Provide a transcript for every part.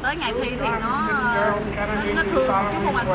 tới ngày thi thì nó thương chứ không anh.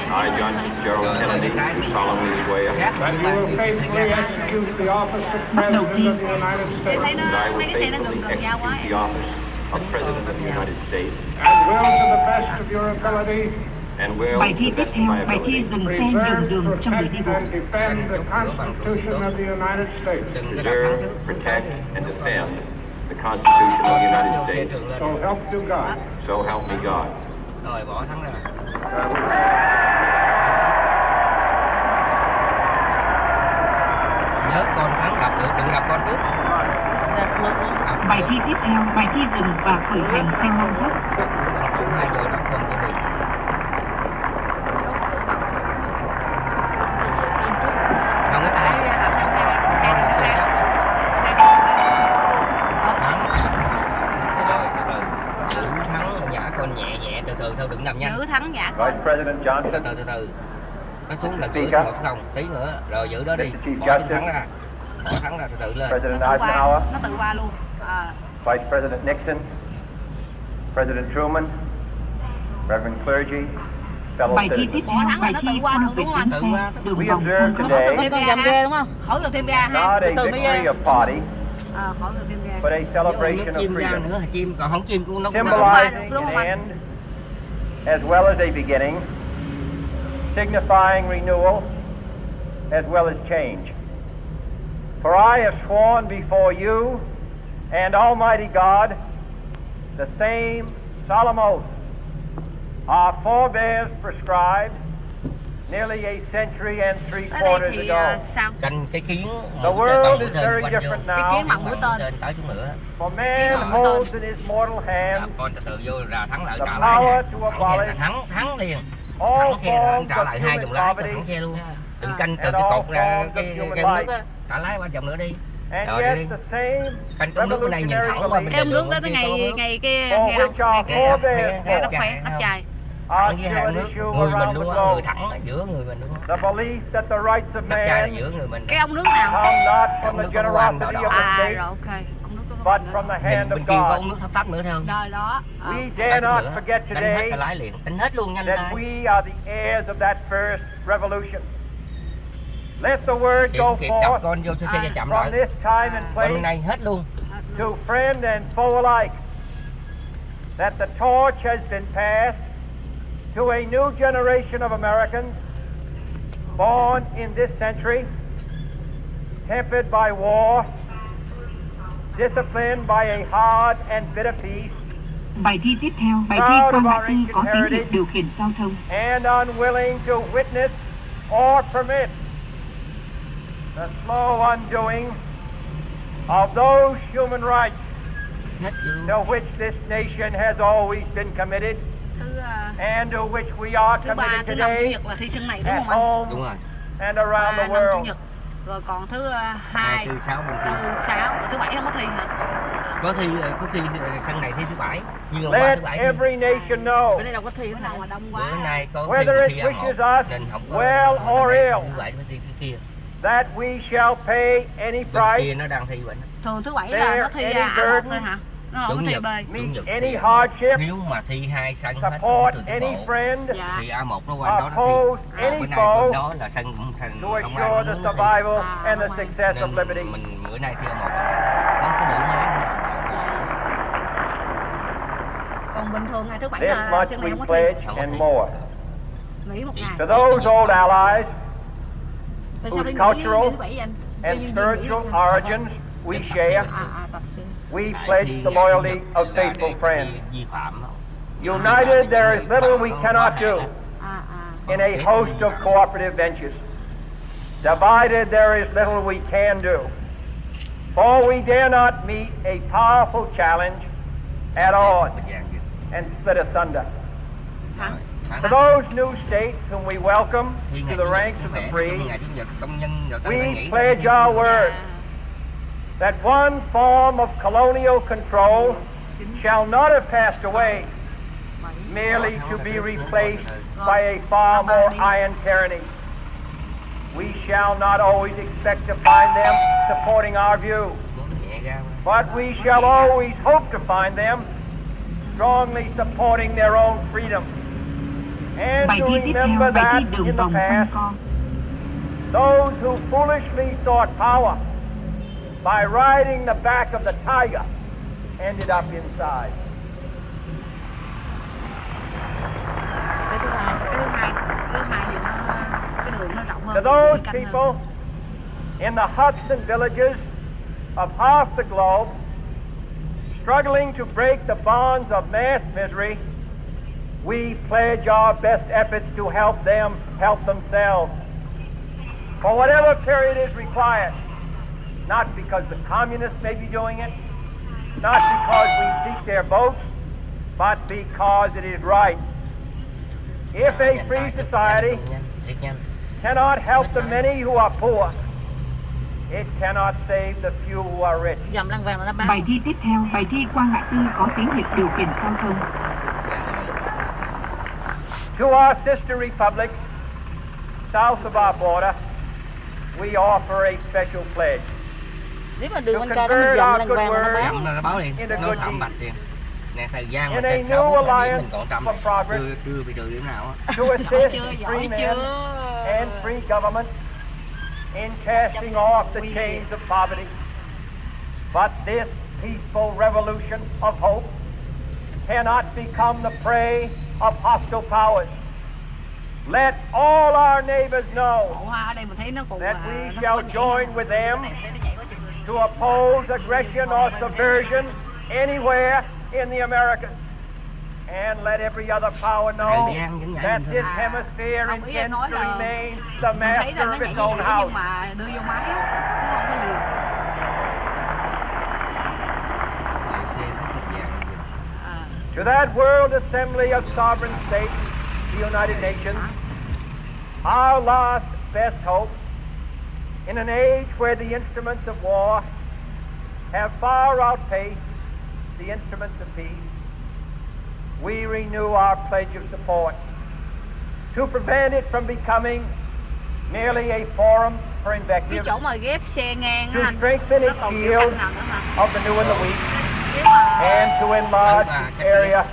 I, John Gerald Kennedy, solemnly swear that I will faithfully execute the office of President of the United States. And I will faithfully execute the office of President of the United States. And will, to the best of your ability, and will, to the best of my ability, preserve, protect, and defend the Constitution of the United States. Preserve, protect, and defend the Constitution of the United States. So help you God. So help me God. Rồi bỏ thắng ra. Nhớ con thắng đọc được, đừng đọc con trước. Bài thi tiếp theo, bài thi dừng và khởi hành theo 5 phút. 2 giờ đọc con cho mình. Không có tay. Rồi từ từ. Giữ thắng nhả con nhẹ nhẹ từ từ thôi, đừng nằm nhanh. Giữ thắng nhả con. Vice President Johnson. Từ từ. Nó xuống là cửa số 1 không, tí nữa rồi giữ đó đi. Bỏ thắng ra. Bỏ thắng ra từ từ lên. President Eisenhower. Nó tự qua luôn. Vice President Nixon. President Truman. Reverend clergy. Fellow Bài thi citizens. tiếp theo, bài thi qua được đường We vòng observe today thêm con ghê đúng không? Khỏi được thêm ga ha. not a victory of party, Khỏi được thêm ga. but a celebration of Chim ra freedom, nữa, chim còn không chim cũng nó cũng symbolizing an end as well as a beginning, signifying renewal as well as change. For I have sworn before you and Almighty God the same solemn oath our forebears prescribed nearly a century and three quarters ago. canh cái kiến The world is very different Cái now. kiến bằng mũi tên. tới chút nữa. For man holds in his mortal hand Con từ từ vô ra thắng lại the trả lại power nè. to abolish Thắng liền. all Thắng xe rồi anh forms trả of lại 2 human vòng lái cho poverty thắng xe luôn. Đừng canh từ cái cột ra cái nước á, trả lái qua vòng nữa đi. and Rồi yet đi. the same Canh cái nước bên này nhìn thẳng qua bên Cái đường nước đó nó ngày kia nghe nó khỏe nó chài. Thẳng với hàng nước người mình luôn á, người thẳng ở giữa người mình luôn á. the belief that the rights of Đất chai là man giữa người mình. Cái ông nước nào? come not from Ông the nước có quan đỏ generosity of đỏ. the state, Rồi ok. Ông nước but có from the Nhìn hand bên of kia có God. ông nước thấp nữa theo. rồi đó. We Tới dare chút not nữa, forget đánh hết today tay lái liền, đánh hết luôn nhanh that tay. we are the heirs of that first revolution. Let the word go Kịp chọc forth con vô cho xe chậm from lại. this time and Bên place này hết luôn. to friend and foe alike, that the torch has been passed to a new generation of Americans born in this century, tempered by war, disciplined by a hard and bitter peace, Bài thi tiếp theo, bài thi qua ngã tư có tín hiệu điều khiển giao thông. and unwilling to witness or permit the slow undoing of those human rights Hết luôn. to which this nation has always been committed and to which we are Thứ ba, committed thứ năm, chủ today nhật là thi sinh này đúng at không anh? home Đúng rồi. and around the Năm chủ world. nhật. Rồi còn thứ 2, 2, 4, 6 bên kia. 4, 6, rồi thứ 7 không có thi hả? Có khi sân này thi thứ 7, nhưng hôm qua Let thứ 7 every nation know Bữa nay đâu có thi, bữa nào mà đông quá. bữa nay có thi whether thi it A1 wishes us nên không có well or ill thứ 7 mới thi thứ kia. that we shall pay any Bên price, kia nó đang thi bệnh. Thường thứ 7 là nó thi A1 thôi hả? Nó không có Chủ thi nhật, B. chủ nhật any thi A1. hardship, Nếu mà thi 2 sân hết support từ any tiến bộ friend Dạ. thì A1 nó qua đó nó thi. oppose Còn any bữa nay foe bên đó là sân thành to công an assure the nó muốn thi. survival and the Nên success of liberty. Mình bữa nay thi A1 nó có đủ máy để làm. Còn bình thường ngày thứ 7 This là much sân này we không có thi. pledge and more. Nghỉ một ngày. To those old allies Tại sao whose đi nghỉ cultural thứ 7 anh? and Tự nhiên spiritual nghỉ sao? origins we share, Tập sinh. we pledge the loyalty of faithful friends. Vi phạm không? United, there is little we cannot do À. in a host of cooperative ventures. Divided, there is little we can do. For we dare not meet a powerful challenge at odds and split asunder. Thắng. To those new states whom we welcome to the ranks of the free, we pledge our word that one form of colonial control shall not have passed away, merely to be replaced by a far more iron tyranny. We shall not always expect to find them supporting our view, but we shall always hope to find them strongly supporting their own freedom. And Bài to thi tiếp theo, remember bài that thi đường in the vòng quanh past, co. those who foolishly sought power by riding the back of the tiger ended up inside. Cái thứ hai thì cái đường nó rộng hơn. To those people in the huts and villages of half the globe struggling to break the bonds of mass misery, we pledge our best efforts to help them help themselves for whatever period is required, not because the communists may be doing it, not because we seek their votes, but because it is right. If a free society cannot help the many who are poor, it cannot save the few who are rich. Dòng lăng vàng là nó báo. Bài thi tiếp theo, bài thi qua ngã tư có tiếng Việt điều khiển giao thông. To our sister republics south of our border, we offer a special pledge. Nếu mà đường anh ca đó mình dòng lăng vàng là nó báo. Dòng là nó báo liền, nó thảm bạch liền. Nè thời gian mà In a trên 6 new phút alliance mình còn trăm, for progress, chưa bị trừ điểm nào á. to assist free men and free government in casting off the chains of poverty. But this peaceful revolution of hope cannot become the prey of hostile powers. Let all our neighbors know that we shall join with them to oppose aggression or subversion anywhere in the Americas. And let every other power know that this hemisphere intends to remain the master of its own house. To that World Assembly of Sovereign States, the United Nations, our last best hope, in an age where the instruments of war have far outpaced the instruments of peace, we renew our pledge of support to prevent it from becoming merely a forum for invective, chỗ mà ghép xe ngang to strengthen its shield of the new and the weak, and to enlarge the area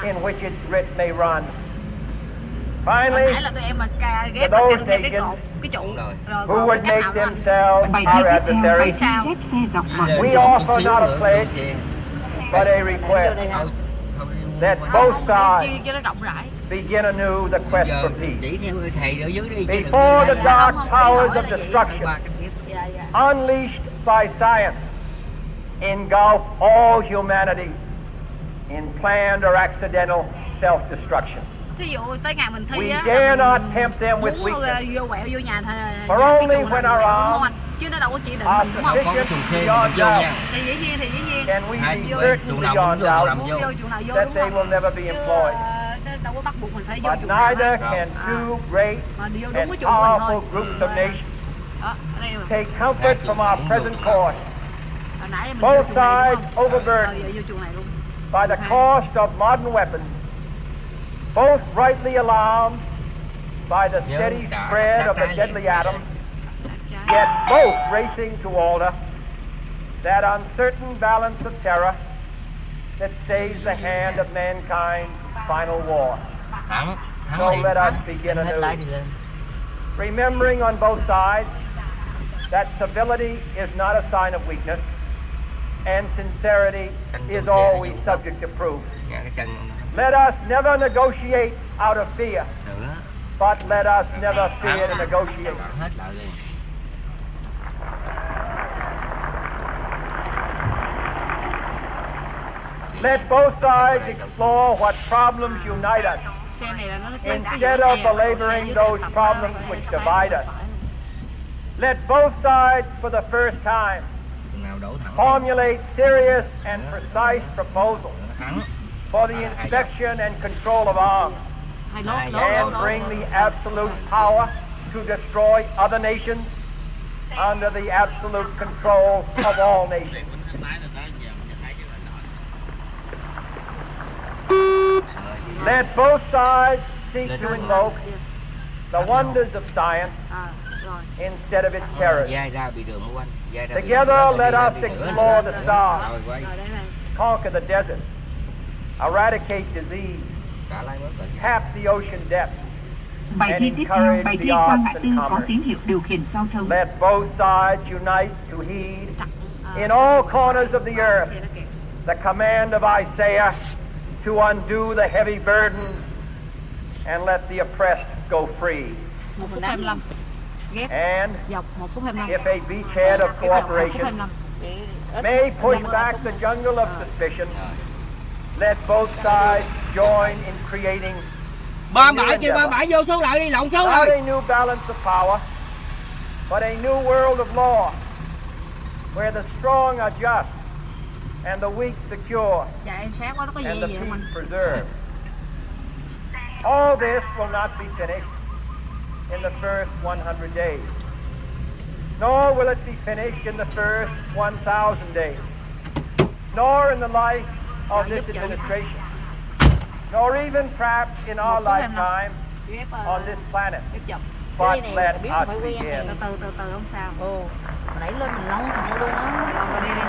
in which its grit may run. Finally, to those nations who would make themselves our adversaries, we offer not a pledge, but a request that both sides begin anew the quest for peace. Before the dark powers of destruction unleashed by science engulf all humanity in planned or accidental self-destruction. We dare not tempt them with weakness, for only when our arms are sufficient beyond doubt can we be certain beyond doubt that they will never be employed. But neither can two great and powerful groups of nations take comfort from our present course. Both sides overburdened by the cost of modern weapons, both rightly alarmed by the steady spread of the deadly atom, yet both racing to alter that uncertain balance of terror that stays the hand of mankind's final war. So let us begin anew, remembering on both sides that civility is not a sign of weakness, and sincerity is always subject to proof. Let us never negotiate out of fear, but let us never fear to negotiate. Let both sides explore what problems unite us, instead of belaboring those problems which divide us. Let both sides, for the first time, formulate serious and precise proposals for the inspection and control of arms, and bring the absolute power to destroy other nations under the absolute control of all nations. Let both sides seek to invoke the wonders of science instead of its terrors. Together let us explore the stars, conquer the desert, eradicate disease, tap the ocean depths, Bài thi tiếp theo, bài thi qua ngã tư có tín hiệu điều khiển giao thông. let both sides unite to heed in all corners of the earth the command of Isaiah to undo the heavy burdens and let the oppressed go free. 1 phút 25. Ghép And dọc 1 phút 25. if a beachhead of cooperation 1 phút 25. may push back the jungle of suspicion, let both sides join in creating ba bãi vô số lại đi, lộn số not rồi. a new balance of power, but a new world of law, where the strong are just and the weak secure Chạy sát quá nó có and gì the vậy peace mình. preserved. All this will not be finished in the first 100 days, nor will it be finished in the first 1,000 days, nor in the life of this administration, nor even perhaps in our lifetime Ghép on this planet. ghép dọc. But let biết us phải quen begin. Từ từ không sao. Ồ, nãy lên mình lăn thẳng luôn á. Lăn đi đi.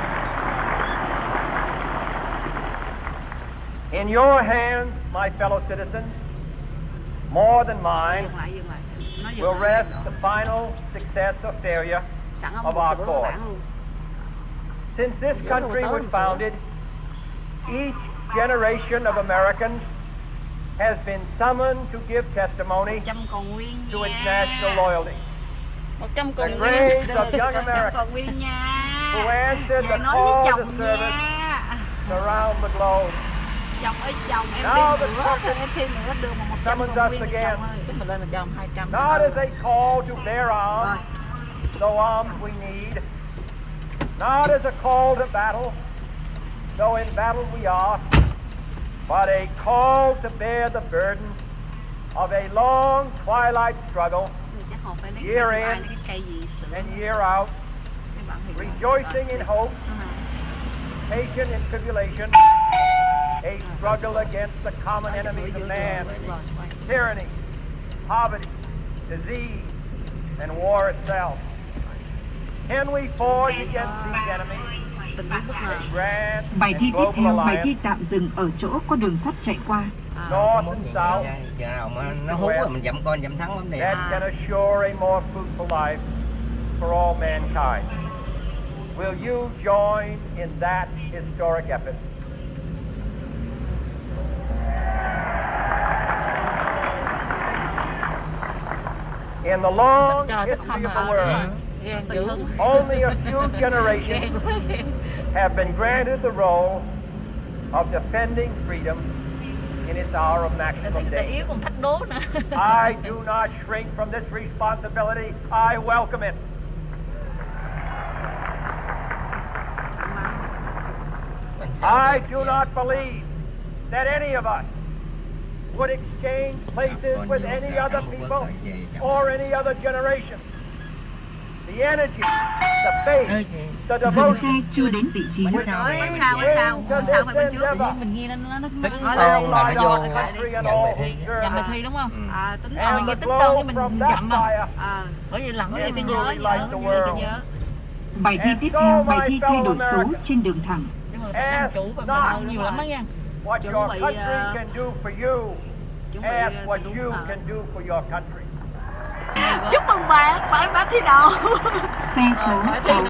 In your hands, my fellow citizens, more than mine, Dừng lại. Nó dừng will lại. rest the final success or failure Sẵn ông of một our sửa cause. bản luôn. Since this country was founded, each generation of Americans has been summoned to give testimony 100 còn nguyên to its nha. national loyalty. 100 The còn nguyên. graves of young 100 Americans còn nguyên nha. who answered Về the nói với call to chồng service nha. around the globe. Chồng ơi chồng em Now đi the nữa, country em thêm nữa được mà 100 summons còn us nguyên rồi again. chồng ơi. Cái mình lên 100, 200. Not as a call to bear arms, though arms we need. Not as a call to battle, though in battle we are. But a call to bear the burden of a long twilight struggle, Chắc họ phải lấy Year cái in cái cây gì sửa and year out, cái bản thì rejoicing in hope, Sao nào? patient in tribulation, a struggle against the common enemies of man, tyranny, poverty, disease, and war itself. Can we forge against these enemies Tình huống bất ngờ. a grand Bài thi and tiếp global theo, bài thi alliance, tạm dừng ở chỗ có đường sắt chạy qua. north Muốn and vậy south, nha, chừng nào mà nó hú rồi mình dậm con dậm thắng lắm đẹp. that can assure a more fruitful life for all mankind? Will you join in that historic effort? In the long Trời thích history không of the hả? world, Ghen dữ. only a few generations have been granted the role of defending freedom in its hour of Thấy maximum người ta danger. yếu còn thách đố nữa. I do not shrink from this responsibility. I welcome it. Mình sao I đẹp do vậy? not believe that any of us would exchange places with any other people or any other generation. The energy, the faith, the Dừng devotion xe chưa đến vị trí. Bánh sao Nói này bánh sao phải bên trước. Mình nghe nó tính Nói con lên là đi. nó vô Nói lên đi. nhận bài thi. nhầm bài thi đúng không? Tính And mình nghe the tính tên glow cái mình from chậm that mà. fire Bởi vì lần Nói đó gì phải mình nhớ, nhớ. Bài thi tiếp theo, bài thi thay đổi số trên đường thẳng. nhưng mà phải làm chủ và mình nhiều lắm đó nha. what Chuẩn your bị, country can do for you. Chuẩn bị Ask what đúng you hả? can do for your country. Chúc mừng bạn, phải thi đầu. Xe số Phải thi